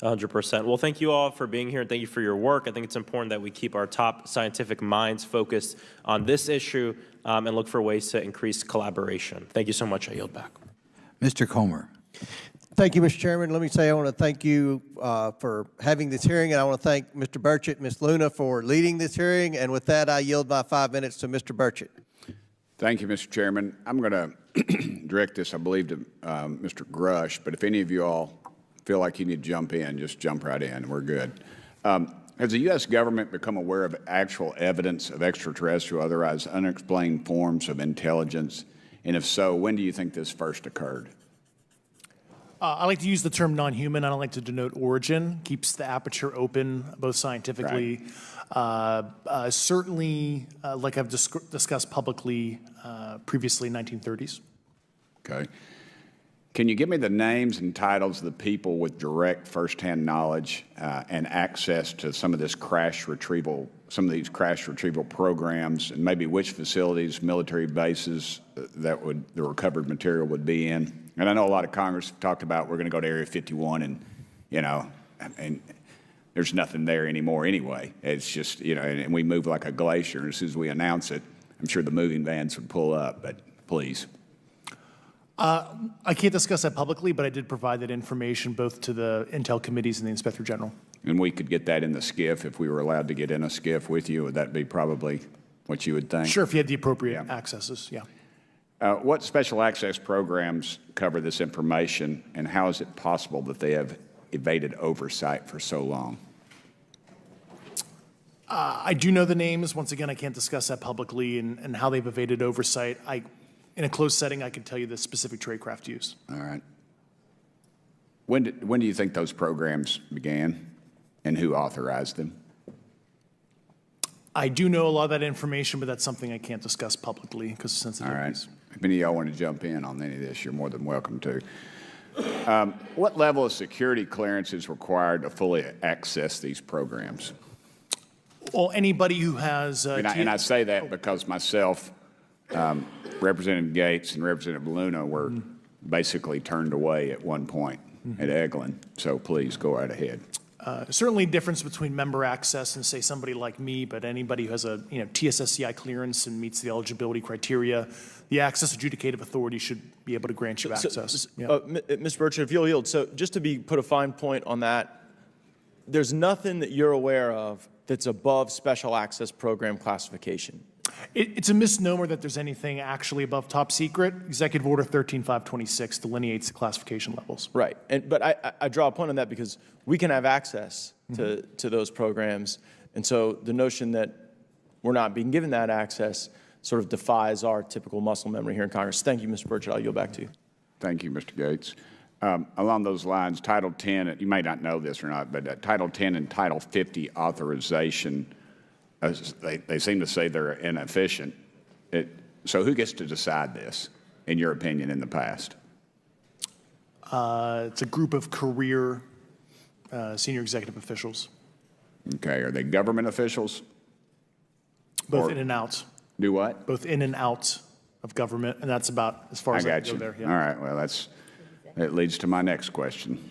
100%. Well, thank you all for being here, and thank you for your work. I think it's important that we keep our top scientific minds focused on this issue and look for ways to increase collaboration. Thank you so much. I yield back. Mr. Comer. Thank you, Mr. Chairman. Let me say I want to thank you for having this hearing, and I want to thank Mr. Burchett and Ms. Luna for leading this hearing. And with that, I yield my 5 minutes to Mr. Burchett. Thank you, Mr. Chairman. I'm going to direct this, I believe, to Mr. Grusch, but if any of you all feel like you need to jump in, just jump right in. We're good. Has the U.S. government become aware of actual evidence of extraterrestrial, otherwise unexplained forms of intelligence? And if so, when do you think this first occurred? I like to use the term non-human. I don't like to denote origin. Keeps the aperture open, both scientifically. Right. Certainly, like I've discussed publicly previously, 1930s. Okay. Can you give me the names and titles of the people with direct firsthand knowledge and access to some of this crash retrieval, some of these crash retrieval programs, and maybe which facilities, military bases that the recovered material would be in? And I know a lot of Congress have talked about we're going to go to Area 51, and and there's nothing there anymore anyway. It's just and we move like a glacier. And as soon as we announce it, I'm sure the moving vans would pull up. But please. I can't discuss that publicly, but I did provide that information both to the Intel committees and the Inspector General. And we could get that in the SCIF if we were allowed to get in a SCIF with you. Would that be probably what you would think? Sure, if you had the appropriate accesses, yeah. What special access programs cover this information, and how is it possible that they have evaded oversight for so long? I do know the names. Once again, I can't discuss that publicly and how they've evaded oversight. In a closed setting, I can tell you the specific tradecraft used. All right. When do you think those programs began, and who authorized them? I do know a lot of that information, but that's something I can't discuss publicly because of sensitivities. All right. If any of y'all want to jump in on any of this, you're more than welcome to. What level of security clearance is required to fully access these programs? Well, anybody who has... and I say that because myself, Representative Gates and Representative Luna were basically turned away at one point at Eglin. So please go right ahead. Certainly difference between member access and, say, somebody like me, but anybody who has a TSSCI clearance and meets the eligibility criteria, the access adjudicative authority should be able to grant you access. Mr. Burchett, if you'll yield, so just to put a fine point on that, there's nothing that you're aware of that's above special access program classification. It's a misnomer that there's anything actually above top secret. Executive Order 13526 delineates the classification levels. Right, but I draw a point on that because we can have access to those programs, and so the notion that we're not being given that access sort of defies our typical muscle memory here in Congress. Thank you, Mr. Burchett. I'll yield back to you. Thank you, Mr. Gates. Along those lines, Title 10, you may not know this or not, but Title 10 and Title 50 authorization, they seem to say they're inefficient. So who gets to decide this, in your opinion, in the past? It's a group of career senior executive officials. Okay, are they government officials? Both in and out. Do what? Both in and out of government, and that's about as far as I can go there. Yeah. All right, well, that leads to my next question.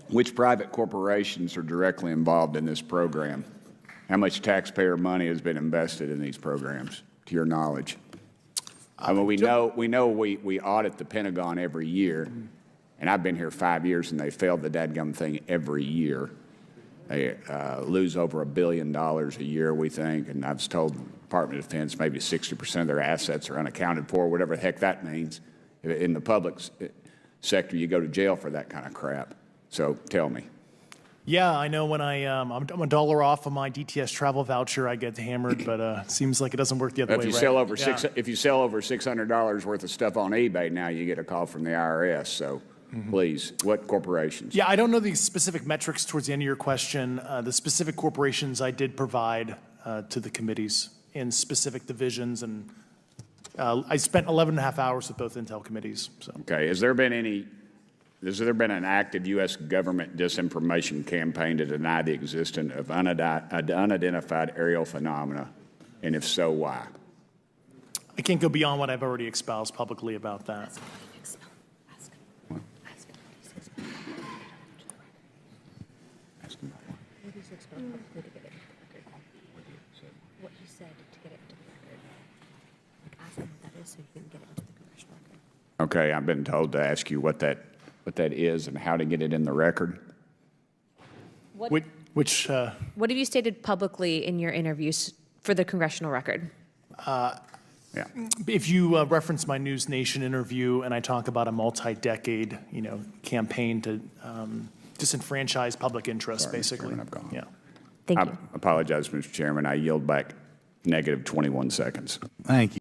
Which private corporations are directly involved in this program? How much taxpayer money has been invested in these programs, to your knowledge? I mean, we know we audit the Pentagon every year, and I've been here 5 years, and they failed the dadgum thing every year. They lose over $1 billion a year, we think, and I've told the Department of Defense maybe 60% of their assets are unaccounted for, whatever the heck that means. In the public sector, you go to jail for that kind of crap. So tell me. Yeah, I know when I'm a dollar off of my DTS travel voucher, I get hammered, but it seems like it doesn't work the other way. If you sell over $600 worth of stuff on eBay now, you get a call from the IRS. So please, what corporations? Yeah, I don't know the specific metrics towards the end of your question. The specific corporations I did provide to the committees in specific divisions, and I spent 11.5 hours with both Intel committees. So. Okay, has there been an active U.S. government disinformation campaign to deny the existence of unidentified aerial phenomena? And if so, why? I can't go beyond what I've already espoused publicly about that. What he said spelled publicly to get it into the record. What he said to get it into the record. Like, ask him what that is so you can get it into the congressional record. Okay, I've been told to ask you what that is and how to get it in the record. Which, What have you stated publicly in your interviews for the congressional record? Yeah. if you reference my News Nation interview and I talk about a multi-decade, campaign to disenfranchise public interest, Sorry, Mr. basically. Chairman, I've gone. Yeah. Thank I you. apologize, Mr. Chairman. I yield back negative 21 seconds. Thank you.